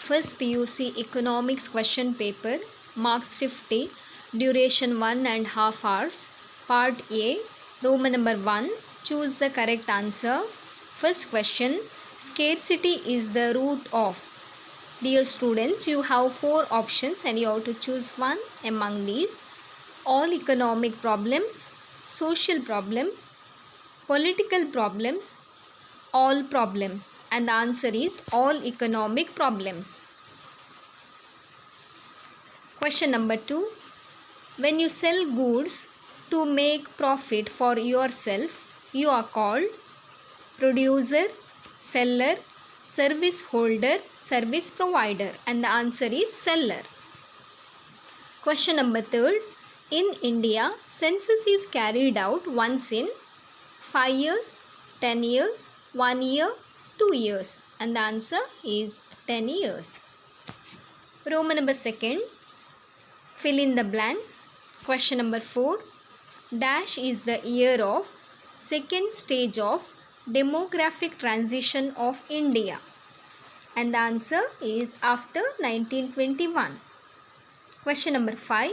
First PUC economics question paper, marks 50, duration 1.5 hours. Part A, Roman number 1, choose the correct answer. First question, scarcity is the root of. Dear students, you have 4 options and you have to choose one among these. All economic problems, social problems, political problems, all problems, and the answer is all economic problems. Question number 2. When you sell goods to make profit for yourself, you are called producer, seller, service holder, service provider, and the answer is seller. Question number 3. In India, census is carried out once in 5 years, 10 years, 1 year, 2 years, and the answer is 10 years. Roman number 2. Fill in the blanks. Question number 4. Dash is the year of second stage of demographic transition of India, and the answer is after 1921. Question number 5.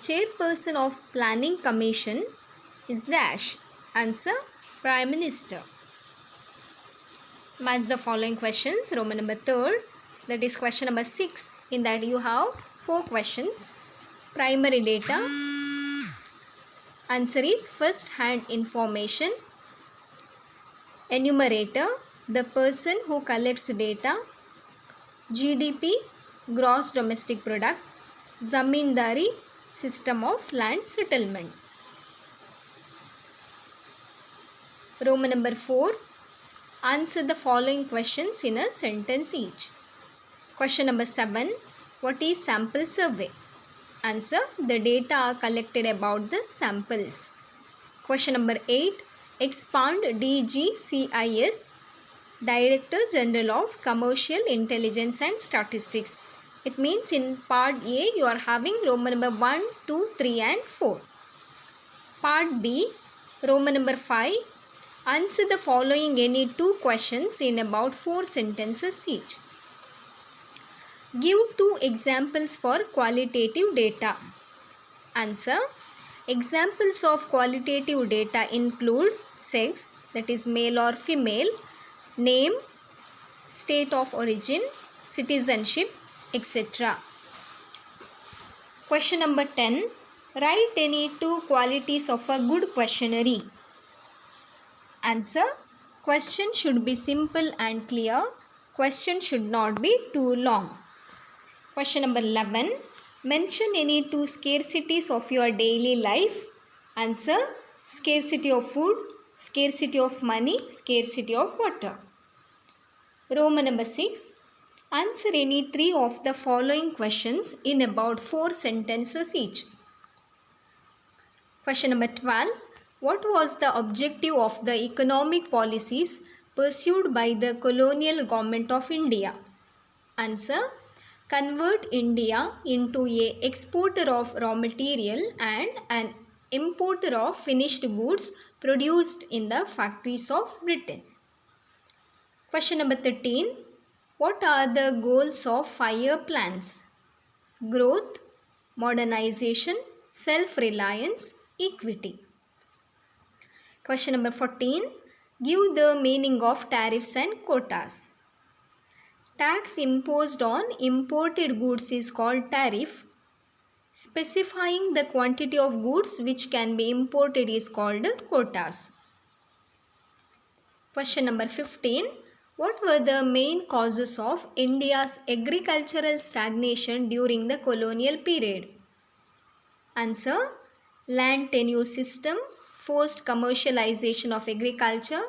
Chairperson of Planning Commission is dash. Answer Prime Minister. Match the following questions. Roman number 3, that is question number 6. In that you have 4 questions. Primary data. Answer is first hand information. Enumerator, the person who collects data. GDP, gross domestic product. Zamindari, system of land settlement. Roman number 4. Answer the following questions in a sentence each. Question number 7. What is sample survey? Answer, the data are collected about the samples. Question number 8. Expand DGCIS, Director General of Commercial Intelligence and Statistics. It means in part A you are having Roman number 1, 2, 3 and 4. Part B, Roman number 5. Answer the following any 2 questions in about 4 sentences each. Give 2 examples for qualitative data. Answer, examples of qualitative data include sex, that is male or female, name, state of origin, citizenship, etc. Question number 10. Write any 2 qualities of a good questionnaire. Answer, question should be simple and clear. Question should not be too long. Question number 11. Mention any 2 scarcities of your daily life. Answer, scarcity of food, scarcity of money, scarcity of water. Roman number 6. Answer any 3 of the following questions in about 4 sentences each. Question number 12. What was the objective of the economic policies pursued by the colonial government of India? Answer, convert India into an exporter of raw material and an importer of finished goods produced in the factories of Britain. Question number 13. What are the goals of 5-year plans? Growth, modernization, self-reliance, equity. Question number 14. Give the meaning of tariffs and quotas. Tax imposed on imported goods is called tariff. Specifying the quantity of goods which can be imported is called quotas. Question number 15. What were the main causes of India's agricultural stagnation during the colonial period? Answer, land tenure system, forced commercialization of agriculture,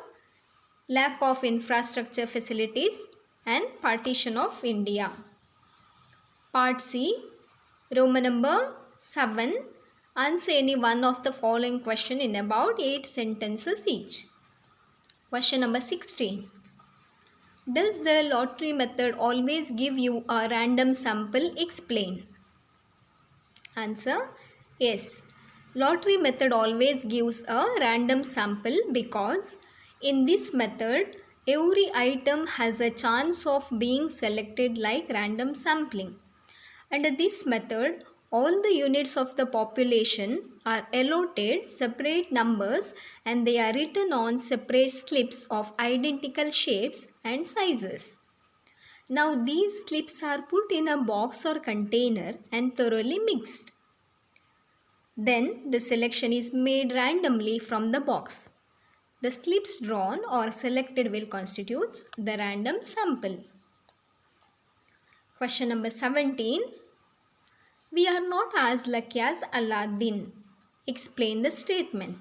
lack of infrastructure facilities, and partition of India. Part C, Roman number 7. Answer any one of the following question in about 8 sentences each. Question number 16. Does the lottery method always give you a random sample? Explain. Answer, yes. Lottery method always gives a random sample because in this method every item has a chance of being selected like random sampling. Under this method, all the units of the population are allotted separate numbers and they are written on separate slips of identical shapes and sizes. Now these slips are put in a box or container and thoroughly mixed. Then the selection is made randomly from the box. The slips drawn or selected will constitute the random sample. Question number 17. We are not as lucky as Aladdin. Explain the statement.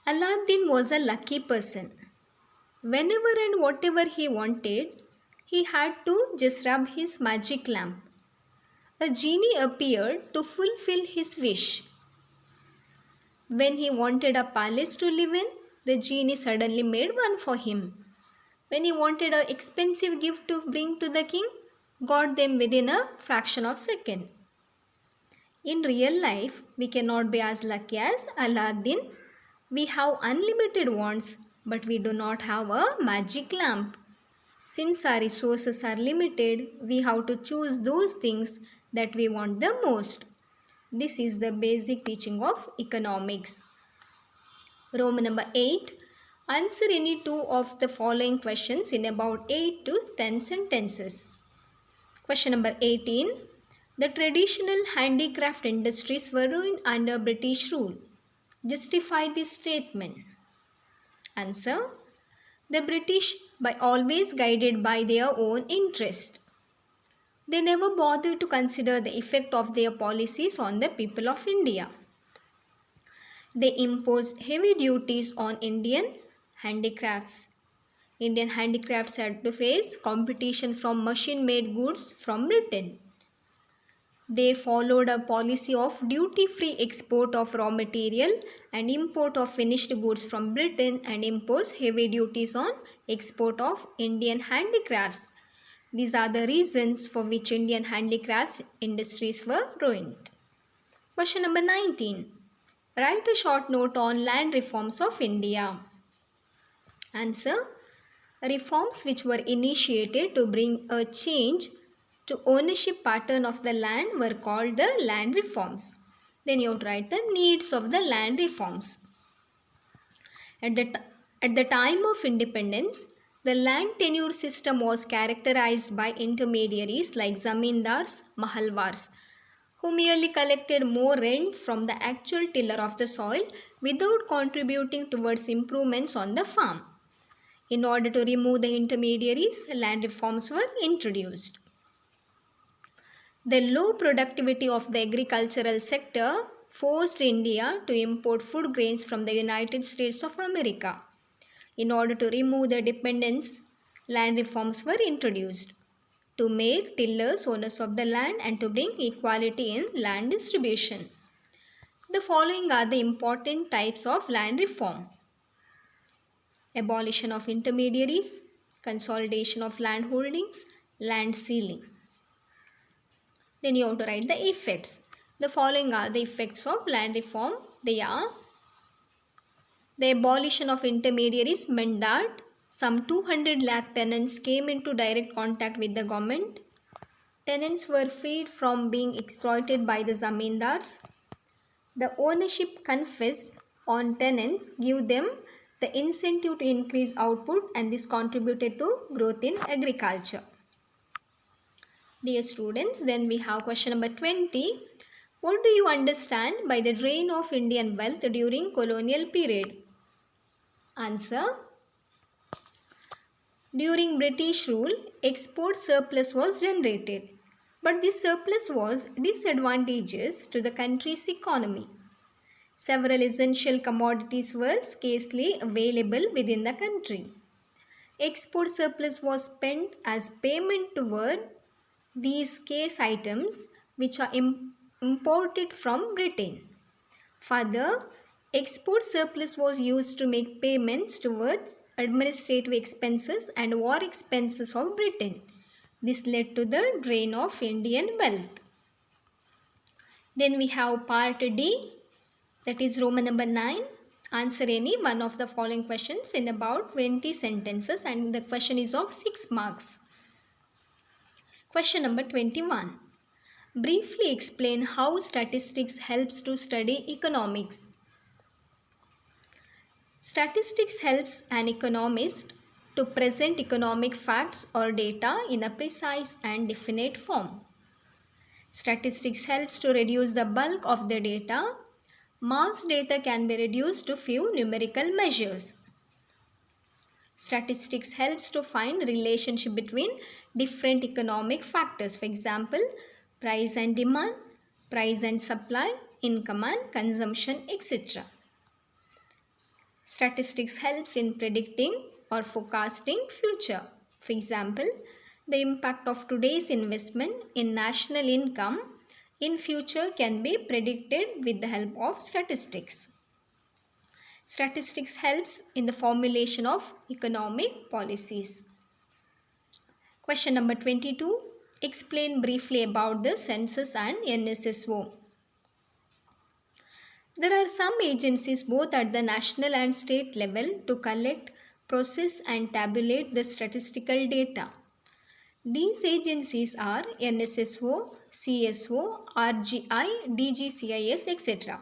Aladdin was a lucky person. Whenever and whatever he wanted, he had to just rub his magic lamp. A genie appeared to fulfill his wish. When he wanted a palace to live in, the genie suddenly made one for him. When he wanted an expensive gift to bring to the king, got them within a fraction of a second. In real life, we cannot be as lucky as Aladdin. We have unlimited wants, but we do not have a magic lamp. Since our resources are limited, we have to choose those things that we want the most. This is the basic teaching of economics. Roman number 8. Answer any two of the following questions in about 8 to 10 sentences. Question number 18. The traditional handicraft industries were ruined under British rule. Justify this statement. Answer. The British by always guided by their own interest. They never bothered to consider the effect of their policies on the people of India. They imposed heavy duties on Indian handicrafts. Indian handicrafts had to face competition from machine-made goods from Britain. They followed a policy of duty-free export of raw material and import of finished goods from Britain and imposed heavy duties on export of Indian handicrafts. These are the reasons for which Indian handicrafts industries were ruined. Question number 19. Write a short note on land reforms of India. Answer. Reforms which were initiated to bring a change to ownership pattern of the land were called the land reforms. Then you have to write the needs of the land reforms. At the time of independence, the land tenure system was characterized by intermediaries like zamindars, mahalwars, who merely collected more rent from the actual tiller of the soil without contributing towards improvements on the farm. In order to remove the intermediaries, land reforms were introduced. The low productivity of the agricultural sector forced India to import food grains from the United States of America. In order to remove the dependence, land reforms were introduced to make tillers owners of the land and to bring equality in land distribution. The following are the important types of land reform: abolition of intermediaries, consolidation of land holdings, land ceiling. Then you have to write the effects. The following are the effects of land reform. They are: the abolition of intermediaries meant that some 200 lakh tenants came into direct contact with the government. Tenants were freed from being exploited by the zamindars. The ownership confessed on tenants gave them the incentive to increase output, and this contributed to growth in agriculture. Dear students, then we have question number 20. What do you understand by the drain of Indian wealth during colonial period? Answer. During British rule, export surplus was generated, but this surplus was disadvantageous to the country's economy. Several essential commodities were scarcely available within the country. Export surplus was spent as payment toward these scarce items which are imported from Britain. Further, export surplus was used to make payments towards administrative expenses and war expenses of Britain. This led to the drain of Indian wealth. Then we have part D, that is Roman number 9. Answer any one of the following questions in about 20 sentences, and the question is of 6 marks. Question number 21. Briefly explain how statistics helps to study economics. Statistics helps an economist to present economic facts or data in a precise and definite form. Statistics helps to reduce the bulk of the data. Mass data can be reduced to few numerical measures. Statistics helps to find relationship between different economic factors. For example, price and demand, price and supply, income and consumption, etc. Statistics helps in predicting or forecasting future. For example, the impact of today's investment in national income in future can be predicted with the help of statistics. Statistics helps in the formulation of economic policies. Question number 22. Explain briefly about the census and NSSO. There are some agencies both at the national and state level to collect, process and tabulate the statistical data. These agencies are NSSO, CSO, RGI, DGCIS, etc.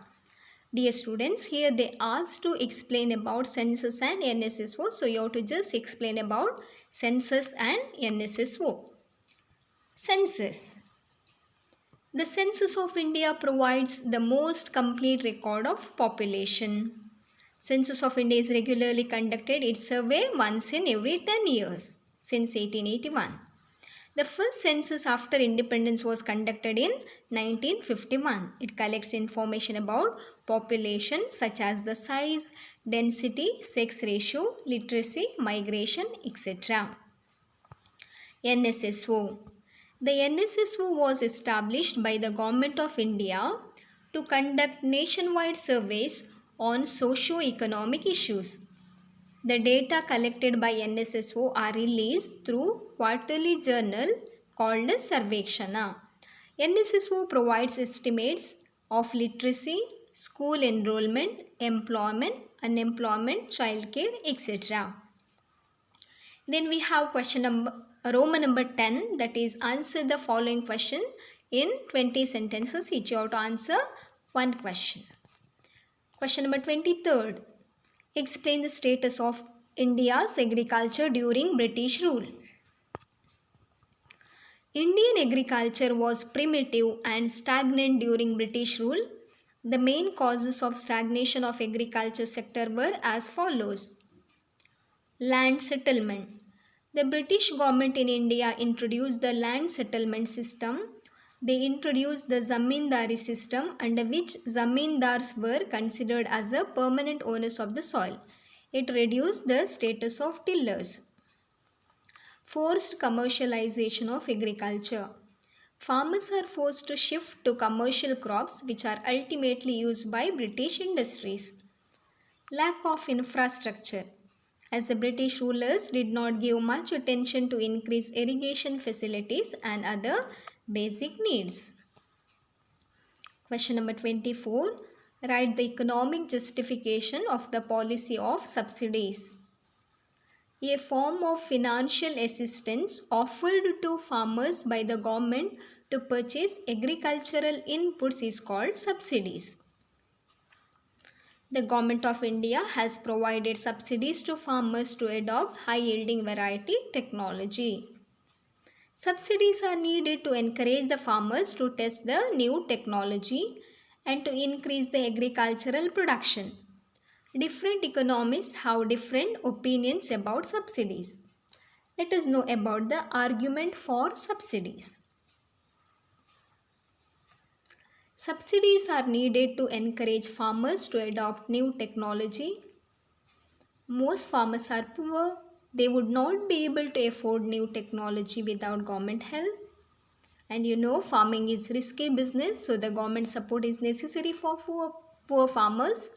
Dear students, here they asked to explain about census and NSSO. So you have to just explain about census and NSSO. Census. The Census of India provides the most complete record of population. Census of India is regularly conducted its survey once in every 10 years since 1881. The first census after independence was conducted in 1951. It collects information about population such as the size, density, sex ratio, literacy, migration, etc. NSSO. The NSSO was established by the Government of India to conduct nationwide surveys on socio-economic issues. The data collected by NSSO are released through quarterly journal called Sarvekshana. NSSO provides estimates of literacy, school enrollment, employment, unemployment, childcare, etc. Then we have Roman number 10, that is answer the following question in 20 sentences. Each you have to answer one question. Question number 23. Explain the status of India's agriculture during British rule. Indian agriculture was primitive and stagnant during British rule. The main causes of stagnation of agriculture sector were as follows. Land settlement. The British government in India introduced the land settlement system. They introduced the zamindari system, under which zamindars were considered as the permanent owners of the soil. It reduced the status of tillers. Forced commercialization of agriculture. Farmers are forced to shift to commercial crops which are ultimately used by British industries. Lack of infrastructure. As the British rulers did not give much attention to increase irrigation facilities and other basic needs. Question number 24. Write the economic justification of the policy of subsidies. A form of financial assistance offered to farmers by the government to purchase agricultural inputs is called subsidies. The Government of India has provided subsidies to farmers to adopt high-yielding variety technology. Subsidies are needed to encourage the farmers to test the new technology and to increase the agricultural production. Different economists have different opinions about subsidies. Let us know about the argument for subsidies. Subsidies are needed to encourage farmers to adopt new technology. Most farmers are poor. They would not be able to afford new technology without government help. And you know, farming is risky business, so the government support is necessary for poor farmers.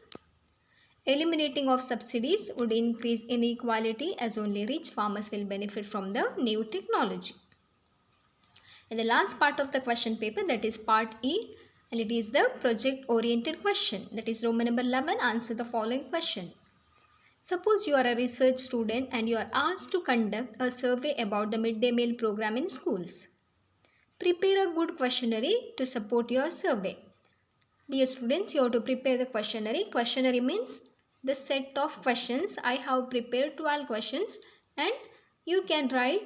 Eliminating of subsidies would increase inequality, as only rich farmers will benefit from the new technology. And the last part of the question paper, that is part E, and it is the project oriented question. That is Roman number 11. Answer the following question. Suppose you are a research student and you are asked to conduct a survey about the midday meal program in schools. Prepare a good questionnaire to support your survey. Dear students, you have to prepare the questionnaire. Questionnaire means the set of questions. I have prepared 12 questions and you can write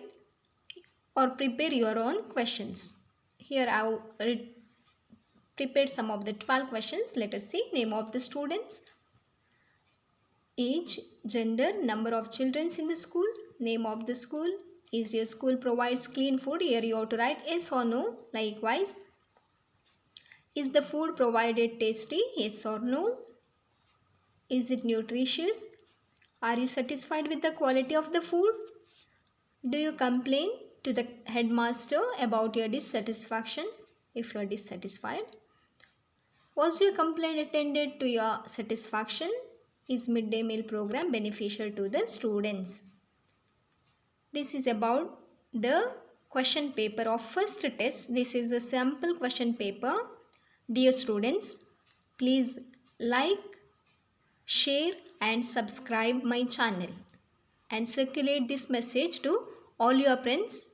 or prepare your own questions. Here I have prepared some of the 12 questions. Let us see. Name of the students, age, gender, number of children in the school, name of the school, is your school provides clean food? Here you have to write yes or no. Likewise, is the food provided tasty? Yes or no. Is it nutritious? Are you satisfied with the quality of the food? Do you complain to the headmaster about your dissatisfaction if you are dissatisfied? Was your complaint attended to your satisfaction? Is midday meal program beneficial to the students? This is about the question paper of first test. This is a sample question paper. Dear students, please like, share and subscribe my channel and circulate this message to all your friends